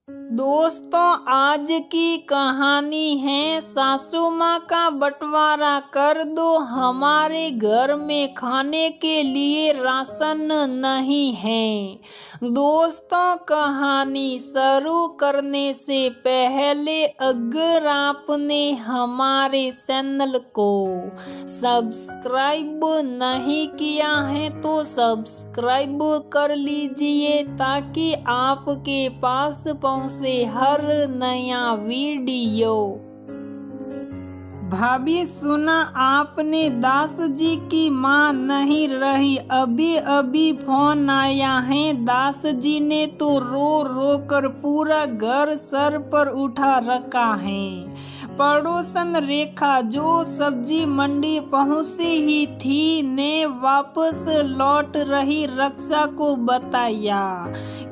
दोस्तों, आज की कहानी है सासू माँ का बंटवारा कर दो, हमारे घर में खाने के लिए राशन नहीं है। दोस्तों, कहानी शुरू करने से पहले अगर आपने हमारे चैनल को सब्सक्राइब नहीं किया है तो सब्सक्राइब कर लीजिए ताकि आपके पास पहुंचे हर नया वीडियो। भाभी, सुना आपने दास जी की माँ नहीं रही, अभी अभी फोन आया है। दास जी ने तो रो रो कर पूरा घर सर पर उठा रखा है। पड़ोसन रेखा, जो सब्जी मंडी पहुंची ही थी, ने वापस लौट रही रक्षा को बताया।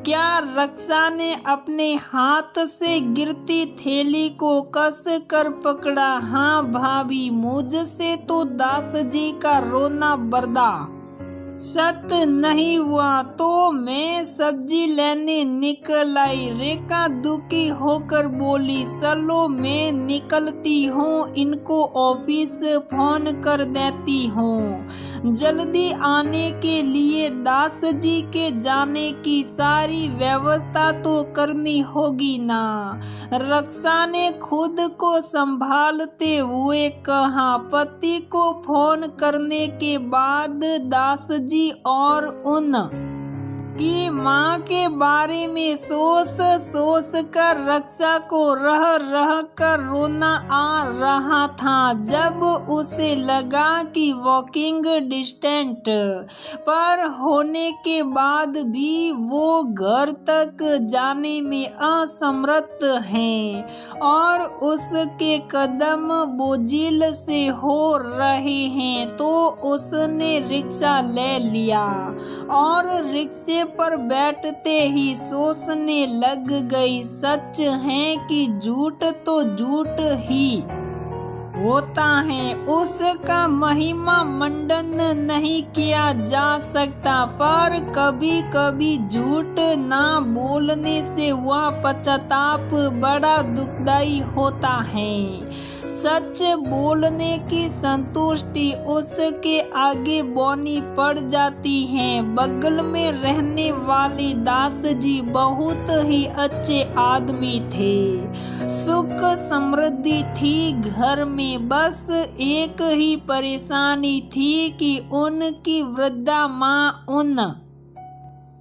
क्या रक्षा ने अपने हाथ से गिरती थैली को कस कर पकड़ा। हाँ भाभी, मुझसे तो दास जी का रोना बर्दाश्त नहीं हुआ तो मैं सब्जी लेने निकल आई। रेखा दुखी होकर बोली, चलो मैं निकलती हूँ, इनको ऑफिस फोन कर देती हूँ जल्दी आने के लिए। दास जी के जाने की सारी व्यवस्था तो करनी होगी ना। रक्षा ने खुद को संभालते हुए कहा। पति को फोन करने के बाद दास जी और उन की माँ के बारे में सोच कर रक्षा को रह रह कर रोना आ रहा था। जब उसे लगा कि वॉकिंग डिस्टेंस पर होने के बाद भी वो घर तक जाने में असमर्थ है और उसके कदम बोझिल से हो रहे हैं, तो उसने रिक्शा ले लिया और रिक्शे पर बैठते ही सोचने लग गई, सच है कि झूठ तो झूठ ही होता है, उसका महिमा मंडन नहीं किया जा सकता। पर कभी कभी झूठ ना बोलने से वह पश्चाताप बड़ा दुखदाई होता है। सच बोलने की संतुष्टि उसके आगे बौनी पड़ जाती है। बगल में रहने वाले दास जी बहुत ही अच्छे आदमी थे। सुख समृद्धि थी घर में, बस एक ही परेशानी थी कि उनकी वृद्धा माँ उन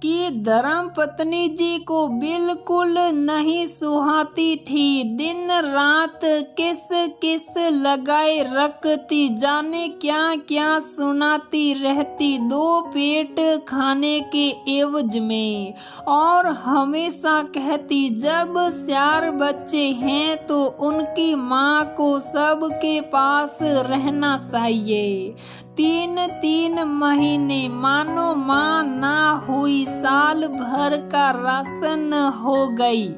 की धर्म पत्नी जी को बिल्कुल नहीं सुहाती थी। दिन रात किस किस लगाए रखती, जाने क्या क्या सुनाती रहती दो पेट खाने के एवज में, और हमेशा कहती जब 4 बच्चे हैं तो उनकी माँ को सबके पास रहना चाहिए। 3 महीने मानो माँ ना हुई, साल भर का राशन हो गई।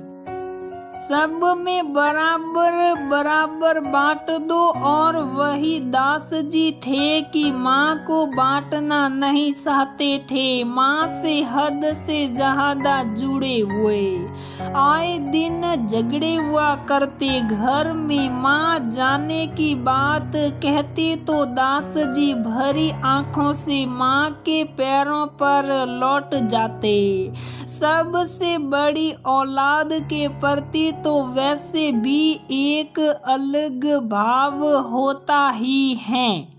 सब में बराबर बराबर बांट दो। और वही दास जी थे कि माँ को बांटना नहीं चाहते थे, माँ से हद से ज्यादा जुड़े हुए। आए दिन झगड़े हुआ करते घर में। माँ जाने की बात कहती तो दास जी भरी आंखों से माँ के पैरों पर लौट जाते। सबसे बड़ी औलाद के प्रति तो वैसे भी एक अलग भाव होता ही है।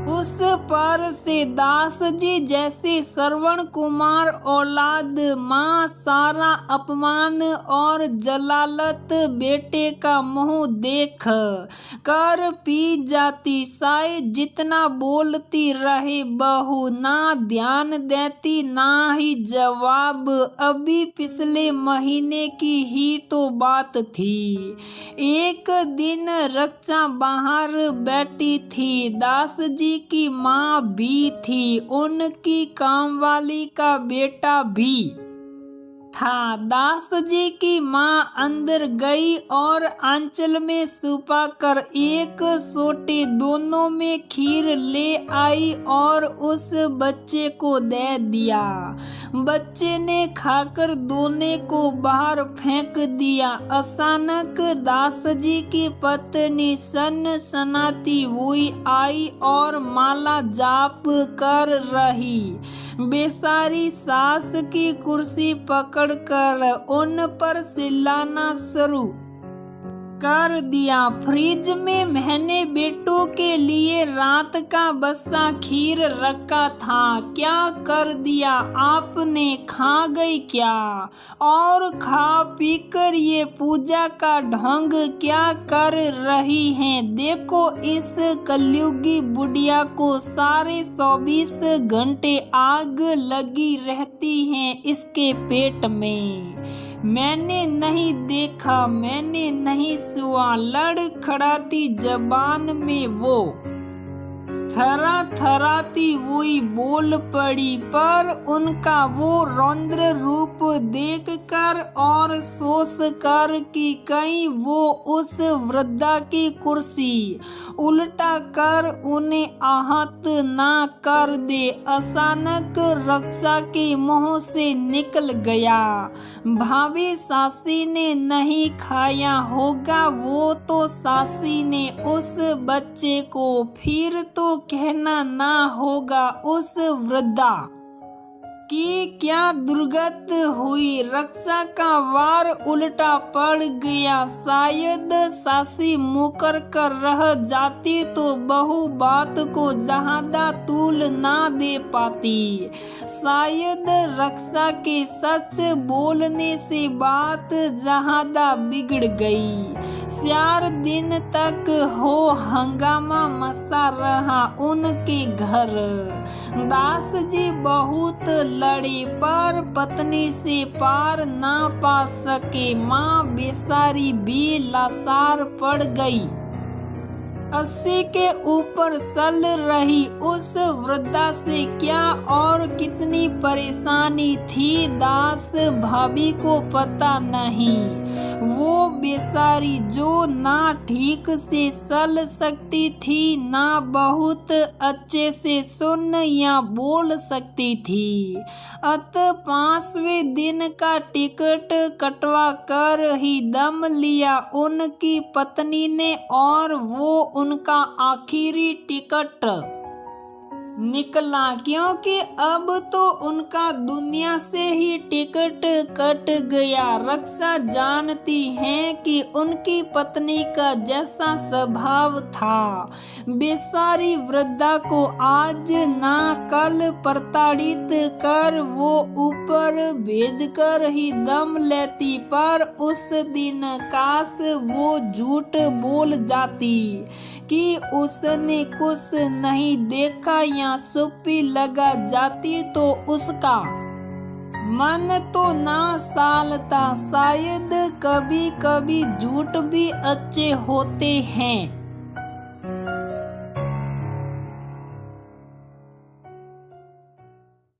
उस पर से दास जी जैसे श्रवण कुमार औलाद माँ सारा अपमान और जलालत बेटे का मुंह देख कर पी जाती। शायद जितना बोलती रहे बहू ना ध्यान देती ना ही जवाब। अभी पिछले महीने की ही तो बात थी। एक दिन रक्षा बाहर बैठी थी, दास जी की माँ भी थी, उनकी कामवाली का बेटा भी। था। दास जी की माँ अंदर गई और आंचल में छुपाकर एक सोटे दोनों में खीर ले आई और उस बच्चे को दे दिया। बच्चे ने खाकर दोने को बाहर फेंक दिया। अचानक दास जी की पत्नी सनसनाती हुई आई और माला जाप कर रही। बेचारी सास की कुर्सी पकड़कर उन पर चिल्लाना शुरू कर दिया। फ्रिज में मैंने बेटों के लिए रात का बचा खीर रखा था, क्या कर दिया आपने, खा गई क्या? और खा पीकर ये पूजा का ढोंग क्या कर रही हैं? देखो इस कलयुगी बुढ़िया को सारे 24 घंटे आग लगी रहती है इसके पेट में। मैंने नहीं देखा, मैंने नहीं सुआ, लड़खड़ाती जबान में वो थरा थराती हुई बोल पड़ी। पर उनका वो रौद्र रूप देखकर और सोच कर कि कहीं वो उस वृद्धा की कुर्सी उल्टा कर उन्हें आहत ना कर दे, अचानक रक्षा के मुंह से निकल गया, भाभी सासी ने नहीं खाया होगा वो तो सासी ने उस बच्चे को। फिर तो कहना ना होगा उस वृद्धा कि क्या दुर्गत हुई। रक्षा का वार उल्टा पड़ गया। शायद सासी मुकर कर रह जाती तो बहू बात को ज्यादा तूल ना दे पाती। शायद रक्षा के सच बोलने से बात ज्यादा बिगड़ गई। 4 दिन तक हो हंगामा मचा रहा उनके घर। दास जी बहुत लड़े पर पत्नी से पार ना पा सके। माँ बेचारी भी लाचार पड़ गई। 80 के ऊपर चल रही उस वृद्धा से क्या और कितनी परेशानी थी दास भाभी को पता नहीं। वो बेचारी जो ना ठीक से चल सकती थी ना बहुत अच्छे से सुन या बोल सकती थी। 5वें दिन का टिकट कटवा कर ही दम लिया उनकी पत्नी ने और वो उनका आखिरी टिकट निकला, क्योंकि अब तो उनका दुनिया से ही टिकट कट गया। रक्षा जानती है कि उनकी पत्नी का जैसा स्वभाव था, बेचारी वृद्धा को आज ना कल प्रताड़ित कर वो ऊपर भेजकर ही दम लेती। पर उस दिन काश वो झूठ बोल जाती कि उसने कुछ नहीं देखा या चुप्पी लगा जाती तो उसका मन तो ना सालता। शायद कभी कभी झूठ भी अच्छे होते हैं।